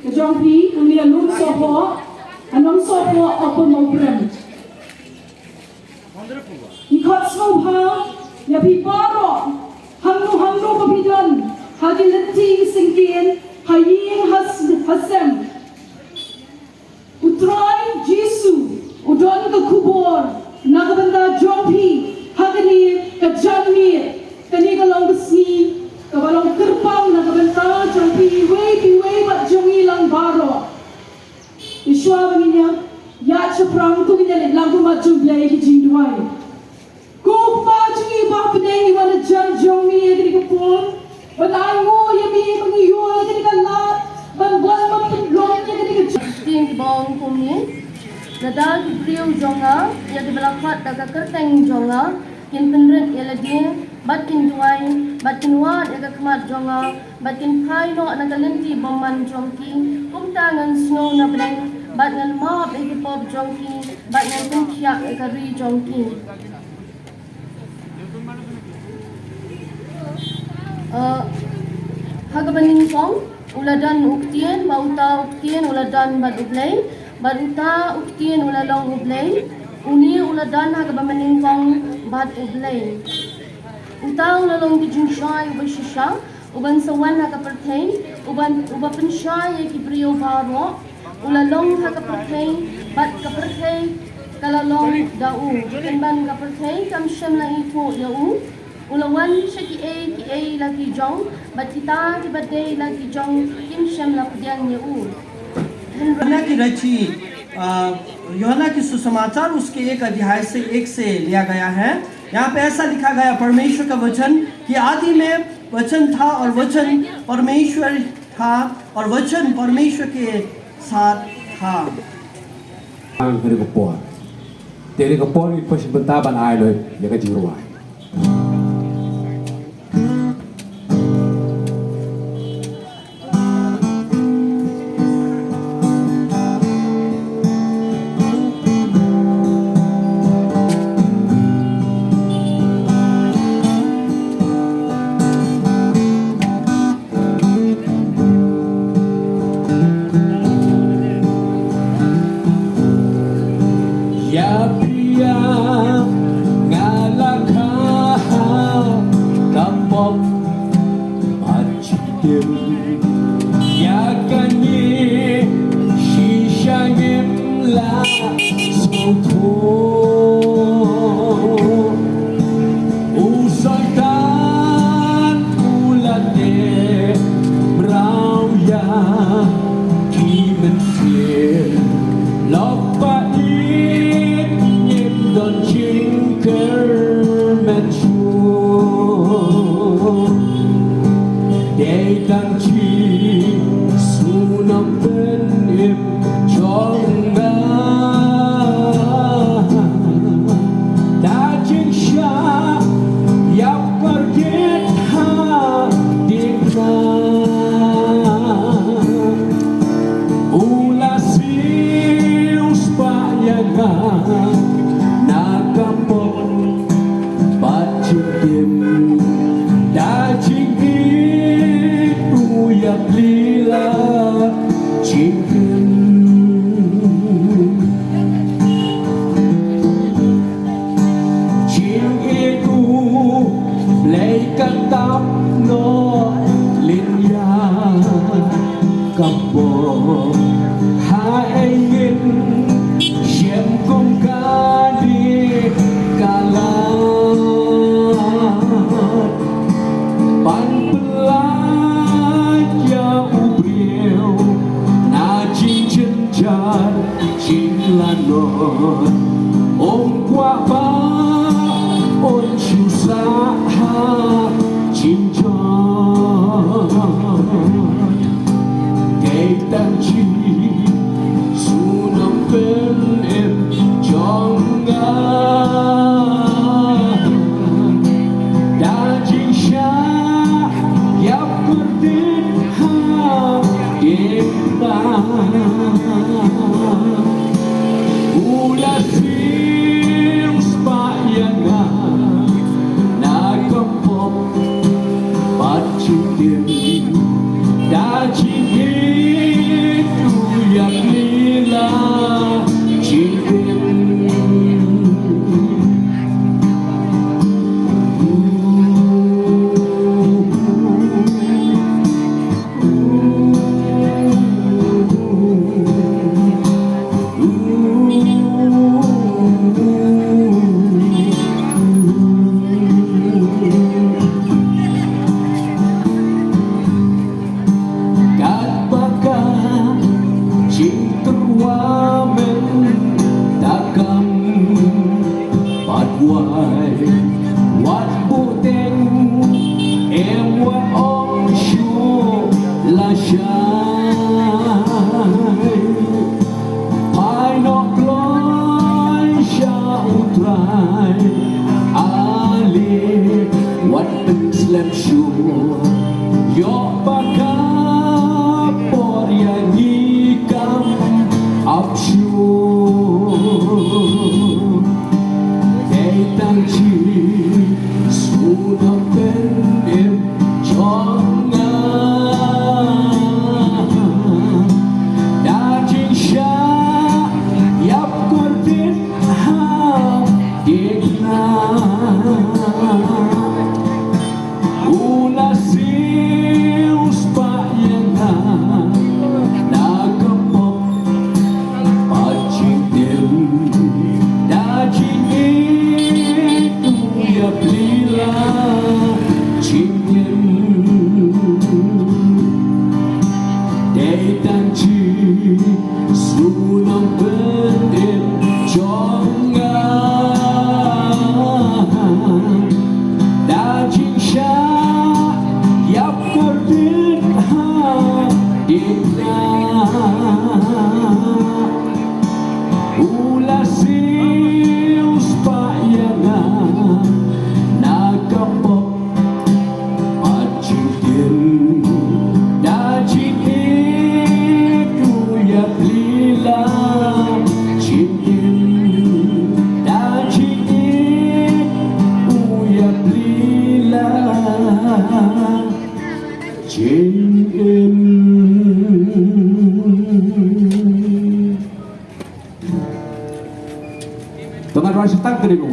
Kejongpi, kami alun sopo, anong sopo opo mobrem. Ikot sopa, ya piparo, hangno kapidon, hagilanting singkin, haying hasem. Utray Jesu, udon ke kubur, nakabanda jongpi, hagani kajanmir, kani kalong besni, kabalong kerpang nakabanda jongpi, piway bat jongi lang baro. Iswa banginya, ya ceprang tu kita lagu maju belai di jingduai. Kau pagi bah pedai wana jan jongi jadi kepun, banango yami mengiyo jadi kalat, banbuan mempelong jadi kejam. Ting bawang kumi, nada kipriu jonga, ya di belakang daga kerteng jonga, kin penret ya lagi, batin duai, batin wat ya kemat jonga, batin pai no nagalenti boman jongki, kum tangan snow na blank, bat ngan mop ya pop jongki, bat ngan penkiak ya kari jongki. Hagabanin kong, uladan uktien, bauta uktien, uladan bad ublay, baduta uktien, ulalong ublay, uni uladan hagabamanin kong bad ublay. Uta ulalong kijungshay uba shisha, uban sawan hagapertain, uba penshay kipriyo baro, ulalong hagapertain, bad kapertain, kalalong dau, kenban kapertain, kamsyam la ito yau, ulawan siya ki A lagi jong, bat kita day lagi jong, kim siyam la pudyang yau. यूहन्ना की रची यूहन्ना की सुसमाचार उसके एक अध्याय से 1 से लिया गया है। यहाँ पे ऐसा लिखा गया, परमेश्वर का वचन कि आदि में वचन था और वचन परमेश्वर था और वचन परमेश्वर के साथ था। तेरे को पौर की पश्चिम बनता बनाए लो ये का जीरो आए। lem shu yo baka por ya ni kam up shu hey tang chi su na pen em chong na da jin sha yap kor vin ha digna una sius pa yana nagamok pachitem da jini tuya plila chingem day tanchi sunam bendem chonga da jinsha yap kordin ha digna ula sius pa yana nagamok pachitem da jini tuya plila chingem da jini tuya plila chingem. Dengan rasa tak terima